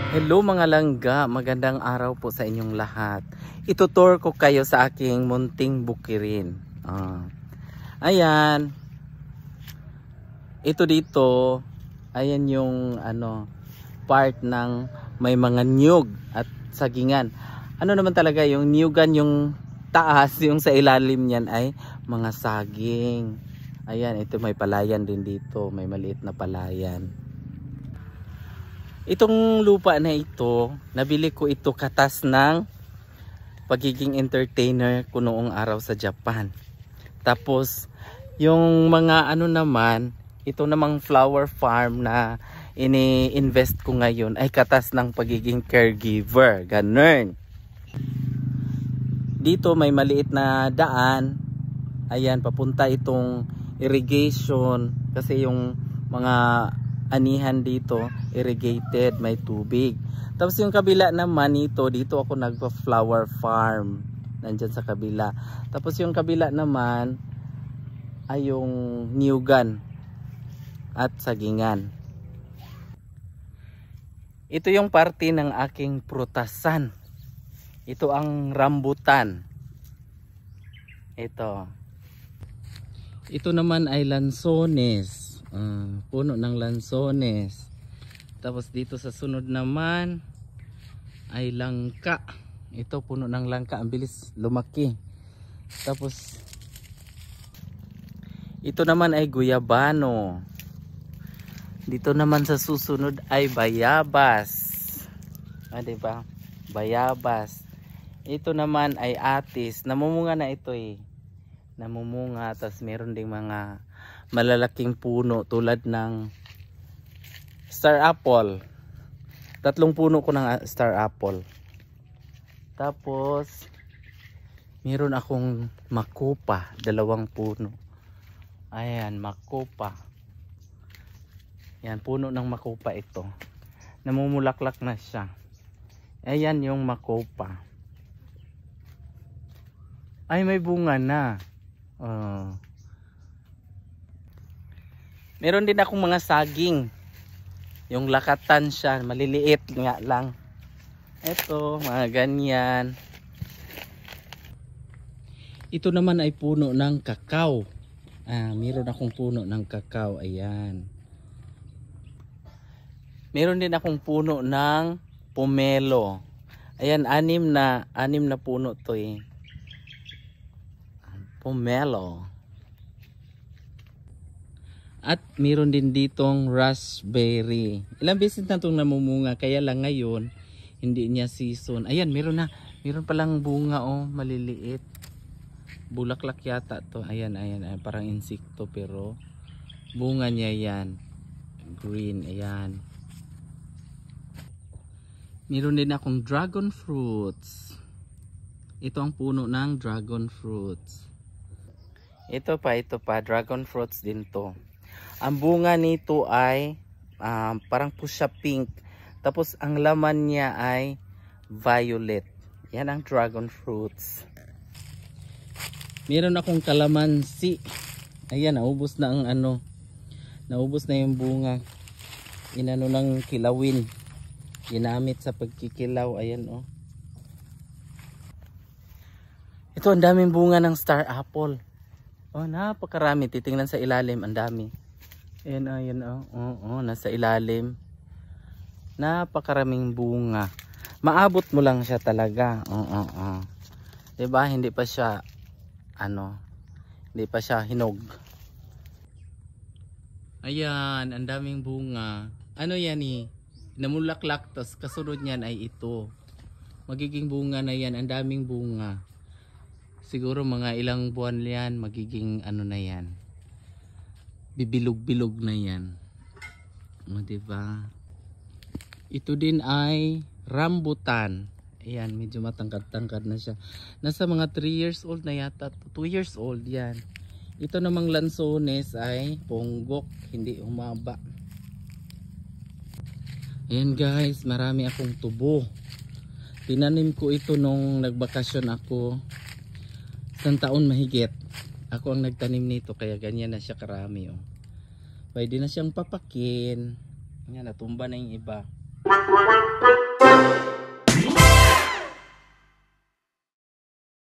Hello mga langga, magandang araw po sa inyong lahat. Itutur ko kayo sa aking munting bukirin. Ayan. Ito dito, ayan yung part ng may mga niyog at sagingan. Ano naman talaga yung niyugan, yung taas, yung sa ilalim niyan ay mga saging. Ayan, ito may palayan din dito, may maliit na palayan. Itong lupa na ito, nabili ko ito katas ng pagiging entertainer ko noong araw sa Japan. Tapos, yung mga naman, ito namang flower farm na ini-invest ko ngayon ay katas ng pagiging caregiver. Ganun. Dito may maliit na daan. Ayan, papunta itong irrigation kasi yung mga anihan dito irrigated, may tubig. Tapos yung kabila naman dito ako nagpa-flower farm, nandyan sa kabila. Tapos yung kabila naman ay yung niyugan at sagingan. Ito yung parte ng aking prutasan. Ito ang rambutan. Ito naman ay lansones. Puno ng lansones. Tapos dito sa sunod naman ay langka. Ito puno ng langka, ang bilis lumaki. Tapos ito naman ay guyabano. Dito naman sa susunod ay bayabas. Diba? Bayabas. Ito naman ay atis. Namumunga na ito Namumunga. Tapos meron ding mga malalaking puno tulad ng star apple. 3 puno ko ng star apple. Tapos meron akong makopa, 2 puno. Ayan, makopa. Yan, puno ng makopa ito. Namumulaklak na siya. Ayan yung makopa. Ay, may bunga na. Meron din akong mga saging. Yung lakatan siya, maliliit nga lang. Ito, mga ganyan. Ito naman ay puno ng kakao. Meron akong puno ng kakao. Ayan. Meron din akong puno ng pomelo. Ayan, 6 na puno to Pomelo. At meron din ditong raspberry. Ilang beses na itong namumunga, kaya lang ngayon hindi niya season. Ayan, meron palang bunga maliliit. Bulaklak yata to. Ayan, parang insekto pero bunga niya yan. Green, ayan. Meron din akong dragon fruits. Ito ang puno ng dragon fruits. Ito pa, dragon fruits din to. Ang bunga nito ay parang pusha pink. Tapos ang laman niya ay violet. Yan ang dragon fruits. Meron akong kalamansi. Ayan, naubos na naubos na yung bunga. Inano ng kilawin. Ginamit sa pagkikilaw. Ayan Ito, ang daming bunga ng star apple. Napakarami. Titingnan sa ilalim, ang dami. Ayan, nasa ilalim. Napakaraming bunga. Maabot mo lang siya talaga. Diba? Hindi pa siya hinog. Ayan, ang daming bunga. Yan namulaklak, tas kasunod niyan ay ito. Magiging bunga na yan, ang daming bunga. Siguro mga ilang buwan yan, magiging na yan. Bibilog-bilog na yan. Diba? Ito din ay rambutan. Ayan, medyo matangkad-tangkad na siya. Nasa mga 3 years old na yata. 2 years old yan. Ito namang lansones ay ponggok. Hindi humaba. Ayan guys, marami akong tubo. Tinanim ko ito nung nagbakasyon ako. 1 taon mahigit. Ako ang nagtanim nito kaya ganyan na siya karami. Pwede na siyang papakin. Ayan, natumba na yung iba.